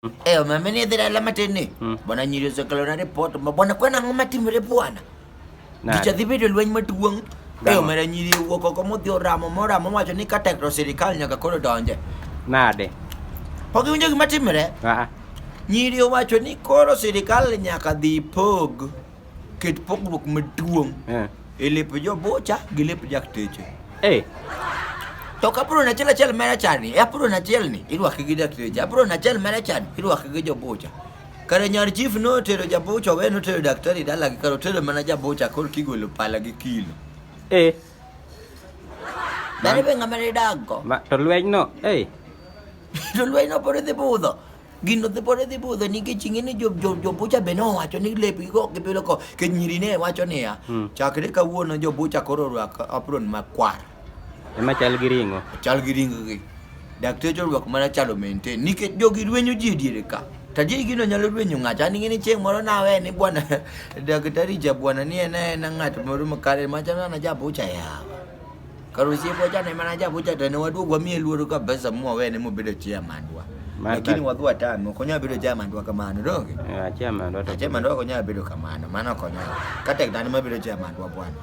Mama ni dira la matene. Bwana nyiri zo kalo na report bwana kwena ngoma timre bwana. Gicha dhibedo Lweny maduong. Mara nyiri wuoko ko modhi oramo mora wacho ni ka tekro sirikal nyaka koro donje. Nade. Pok iwinjo gima timre? Nyiri owacho ni koro sirikal nyaka dhi pog ket pogruok maduong' e lep jo bocha gi lep dakteche. To kapuro na chela mera chani, apuro na chel ni irwake gi dakteche, apuro na chel mera chani irwake gi jo bocha. Kare nyar chief no tero ja bocha we no tero daktari dala gi karo tero mana ja bocha kor kigolo pala gi kilo. Dare be ngamane dago. Ma to Lweny no, To Lweny no pore dhi budho. Gino dhi pore dhi budho nikech ing'eni jo bocha be nowacho ni lepgi go gipilo ko ke nyiri ne wacho niya chakre kawuono jo bocha koro orwako apron makwar. Ema chal gi ring'o. Chal gi ring'o gi. Dakteche orwako mana chalo maintain nikech jogi rwenyo ji diere ka. Tajiri gino nyalo rwenyo ng'ato. An ing'eni chieng' moro nawe ni bwana daktari ja bwana ni en ng'ato moro makare machana na ja bocha yawa. Karo si bocha ne mana ja bocha to ne waduog wamiye luoro kabisa mwawene mobedo chairman wa. Lakini wadhua tano konya bedo chairman wa kamano doge. Chairman wa to. Chairman wa konya bedo kamano mano konya. Kata ndani mabedo chairman wa bwana.